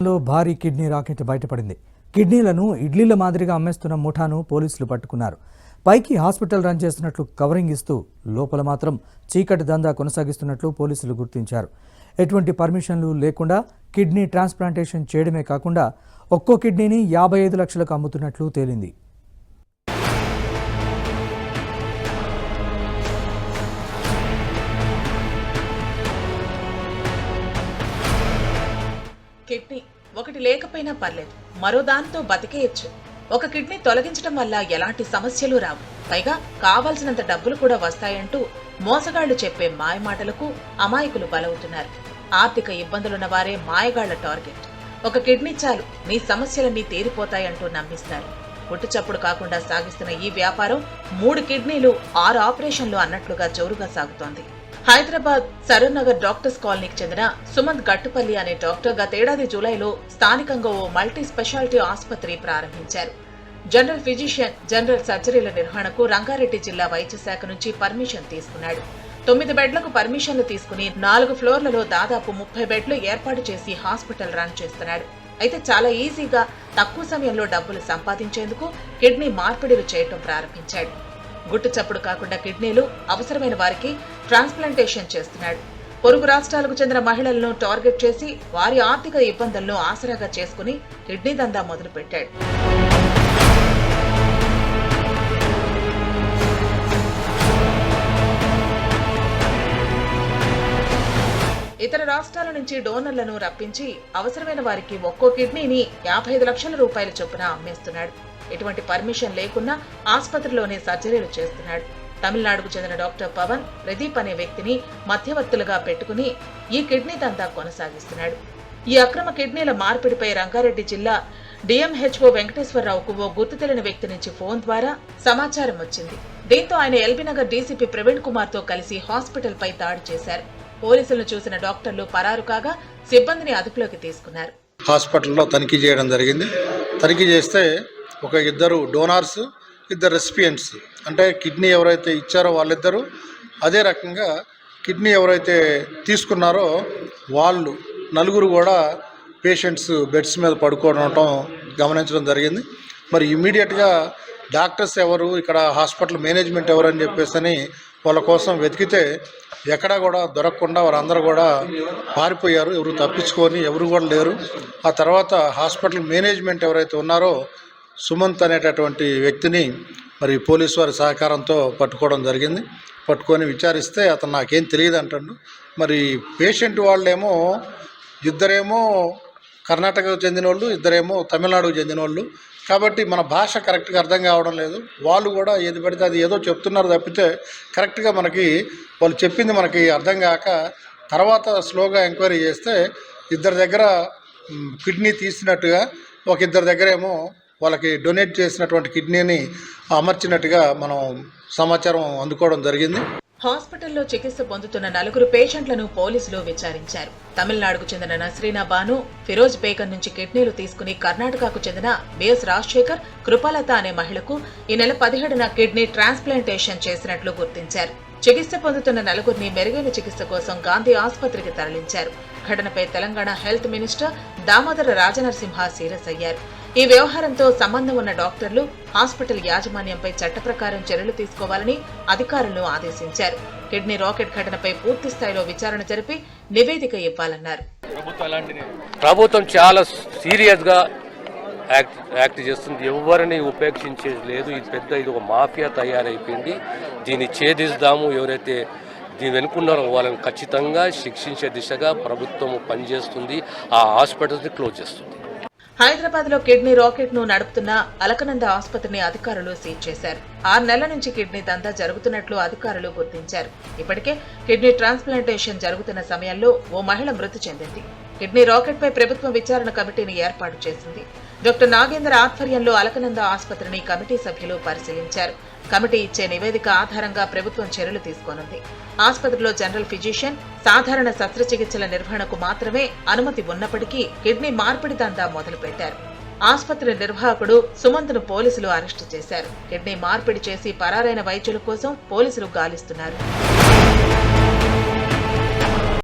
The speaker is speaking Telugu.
భారీ కిడ్నీ రాకెట్ బయటపడింది. కిడ్నీలను ఇడ్లీల మాదిరిగా అమ్మేస్తున్న ముఠాను పోలీసులు పట్టుకున్నారు. పైకి హాస్పిటల్ రన్ చేస్తున్నట్లు కవరింగ్ ఇస్తూ లోపల మాత్రం చీకటి దందా కొనసాగిస్తున్నట్లు పోలీసులు గుర్తించారు. ఎటువంటి పర్మిషన్లు లేకుండా కిడ్నీ ట్రాన్స్ప్లాంటేషన్ చేయడమే కాకుండా ఒక్కో కిడ్నీని 55 లక్షలకు అమ్ముతున్నట్లు తేలింది. కిడ్నీ ఒకటి లేకపోయినా పర్లేదు, మరో దాంతో బతికేయచ్చు. ఒక కిడ్నీ తొలగించడం వల్ల ఎలాంటి సమస్యలు రావు, పైగా కావాల్సినంత డబ్బులు కూడా వస్తాయంటూ మోసగాళ్లు చెప్పే మాయమాటలకు అమాయకులు బలవుతున్నారు. ఆర్థిక ఇబ్బందులున్న వారే మాయగాళ్ల టార్గెట్. ఒక కిడ్నీ చాలు, మీ సమస్యలన్నీ తీరిపోతాయంటూ నమ్మిస్తారు. పుట్టుచప్పుడు కాకుండా సాగిస్తున్న ఈ వ్యాపారం 3 కిడ్నీలు 6 ఆపరేషన్లు అన్నట్లుగా జోరుగా సాగుతోంది. హైదరాబాద్ సరూర్ నగర్ డాక్టర్స్ కాలనీకి చెందిన సుమంత్ గట్టుపల్లి అనే డాక్టర్ గతేడాది జూలైలో స్థానికంగా ఓ మల్టీ స్పెషాలిటీ ఆసుపత్రి ప్రారంభించారు. జనరల్ ఫిజిషియన్, జనరల్ సర్జరీల నిర్వహణకు రంగారెడ్డి జిల్లా వైద్య శాఖ నుంచి పర్మిషన్ తీసుకున్నాడు. 9 బెడ్లకు పర్మిషన్లు తీసుకుని 4 ఫ్లోర్లలో దాదాపు 30 బెడ్లు ఏర్పాటు చేసి హాస్పిటల్ రన్ చేస్తున్నాడు. అయితే చాలా ఈజీగా తక్కువ సమయంలో డబ్బులు సంపాదించేందుకు కిడ్నీ మార్పిడిలు చేయటం ప్రారంభించాడు. గుట్టు చప్పుడు కాకుండా కిడ్నీలు అవసరమైన వారికి ట్రాన్స్ప్లాంటేషన్ చేస్తున్నాడు. పొరుగు రాష్ట్రాలకు చెందిన మహిళలను టార్గెట్ చేసి వారి ఆర్థిక ఇబ్బందులను ఆసరాగా చేసుకుని కిడ్నీ దందా మొదలుపెట్టాడు. ఇతర రాష్ట్రాల నుంచి డోనర్లను రప్పించి అవసరమైన వారికి ఒక్కో కిడ్నీని 55 లక్షల రూపాయల చొప్పున అమ్మేస్తున్నాడు. ఎటువంటి పర్మిషన్ లేకున్నా ఆసుపత్రిలోనే సర్జరీలు చేస్తున్నాడు. తమిళనాడుకు చెందిన డాక్టర్ పవన్ ప్రదీప్ అనే వ్యక్తిని మధ్యవర్తులుగా పెట్టుకుని ఈ కిడ్నీ దందా కొనసాగిస్తున్నాడు. ఈ అక్రమ కిడ్నీల మార్పిడిపై రంగారెడ్డి జిల్లా డిఎంహెచ్ఓ వెంకటేశ్వరరావుకు ఓ గుర్తు తెలియని వ్యక్తి నుంచి ఫోన్ ద్వారా సమాచారం వచ్చింది. దీంతో ఆయన ఎల్బీనగర్ డీసీపీ ప్రవీణ్ కుమార్ తో కలిసి హాస్పిటల్ పై దాడి చేశారు. పోలీసులను చూసిన డాక్టర్లు పరారు కాగా సిబ్బందిని అదుపులోకి తీసుకున్నారు. హాస్పిటల్లో తనిఖీ చేయడం జరిగింది. తనిఖీ చేస్తే ఒక 2 డోనార్స్, 2 రెసిపియెంట్స్, అంటే కిడ్నీ ఎవరైతే ఇచ్చారో వాళ్ళిద్దరూ, అదే రకంగా కిడ్నీ ఎవరైతే తీసుకున్నారో వాళ్ళు 4 కూడా పేషెంట్స్ బెడ్స్ మీద పడుకోవడం గమనించడం జరిగింది. మరి ఇమ్మీడియట్గా డాక్టర్స్ ఎవరు, ఇక్కడ హాస్పిటల్ మేనేజ్మెంట్ ఎవరు అని చెప్పేసి వాళ్ళ కోసం వెతికితే ఎక్కడా కూడా దొరకకుండా వారందరూ కూడా పారిపోయారు. ఎవరు తప్పించుకొని ఎవరు కూడా లేరు. ఆ తర్వాత హాస్పిటల్ మేనేజ్మెంట్ ఎవరైతే ఉన్నారో సుమంత్ అనేటటువంటి వ్యక్తిని మరి పోలీసు వారి సహకారంతో పట్టుకోవడం జరిగింది. పట్టుకొని విచారిస్తే అతను నాకేం తెలియదు అంటాడు. మరి పేషెంట్ వాళ్ళేమో ఇద్దరేమో కర్ణాటకకు చెందిన వాళ్ళు, ఇద్దరేమో తమిళనాడుకు చెందిన వాళ్ళు. కాబట్టి మన భాష కరెక్ట్గా అర్థం కావడం లేదు. వాళ్ళు కూడా ఏది పడితే అది ఏదో చెప్తున్నారు తప్పితే కరెక్ట్గా మనకి వాళ్ళు చెప్పింది మనకి అర్థం కాక తర్వాత స్లోగా ఎంక్వైరీ చేస్తే ఇద్దరి దగ్గర కిడ్నీ తీసినట్టుగా, ఒక ఇద్దరి దగ్గర ఏమో వాళ్ళకి డొనేట్ చేసినటువంటి కిడ్నీని అమర్చినట్టుగా మనం సమాచారం అందుకోవడం జరిగింది. హాస్పిటల్లో చికిత్స పొందుతున్న 4 పేషెంట్లను పోలీసులు విచారించారు. తమిళనాడుకు చెందిన నస్రీనా బాను, ఫిరోజ్ బేగం నుంచి కిడ్నీలు తీసుకుని కర్ణాటకకు చెందిన బిఎస్ రాజశేఖర్, కృపాలత అనే మహిళకు ఈ నెల 17న కిడ్నీ ట్రాన్స్ప్లాంటేషన్ చేసినట్లు గుర్తించారు. చికిత్స పొందుతున్న 4గురిని మెరుగైన చికిత్స కోసం గాంధీ ఆసుపత్రికి తరలించారు. ఘటనపై Telangana health minister Damodara Rajanarasimha serious అయ్యారు. ఈ వ్యవహారంతో సంబంధం ఉన్న డాక్టర్లు హాస్పిటల్ యాజమాన్యంపై చట్ట ప్రకారం చర్యలు తీసుకోవాలని అధికారులను ఆదేశించారు. కిడ్నీ రాకెట్ ఘటనపై పూర్తి స్థాయిలో విచారణ జరిపి నివేదిక ఇవ్వాలన్నారు. ప్రభుత్వం చాలా సీరియస్ గా యాక్ట్ చేస్తుంది. ఎవరిని ఉపేక్షించేది లేదు. ఇది ఒక మాఫియా తయారైపోయింది. దీన్ని ఛేదిస్తాము. ఎవరైతే దీని వెనుకున్నారో వాళ్ళని ఖచ్చితంగా శిక్షించే దిశగా ప్రభుత్వం పనిచేస్తుంది. ఆ హాస్పిటల్ని క్లోజ్ చేస్తుంది. హైదరాబాద్ లో కిడ్నీ రాకెట్ ను నడుపుతున్న అలకనంద ఆసుపత్రిని అధికారులు సీజ్ చేశారు. 6 నెలల నుంచి కిడ్నీ దందా జరుగుతున్నట్లు అధికారులు గుర్తించారు. ఇప్పటికే కిడ్నీ ట్రాన్స్ప్లాంటేషన్ జరుగుతున్న సమయంలో ఓ మహిళ మృతి చెందింది. కిడ్నీ రాకెట్ పై ప్రభుత్వం విచారణ కమిటీని ఏర్పాటు చేసింది. డాక్టర్ నాగేంద్ర ఆధ్వర్యంలో అలకనంద ఆసుపత్రిని కమిటీ సభ్యులు పరిశీలించారు. కమిటీ ఇచ్చే నివేదిక ఆధారంగా ప్రభుత్వం చర్యలు తీసుకోనుంది. ఆసుపత్రిలో జనరల్ ఫిజిషియన్, సాధారణ శస్త్రచికిత్సల నిర్వహణకు మాత్రమే అనుమతి ఉన్నప్పటికీ కిడ్నీ మార్పిడి దందా మొదలుపెట్టారు. ఆసుపత్రి నిర్వాహకుడు సుమంత్ను పోలీసులు అరెస్టు చేశారు. కిడ్నీ మార్పిడి చేసి పరారైన వైద్యుల కోసం పోలీసులు గాలిస్తున్నారు.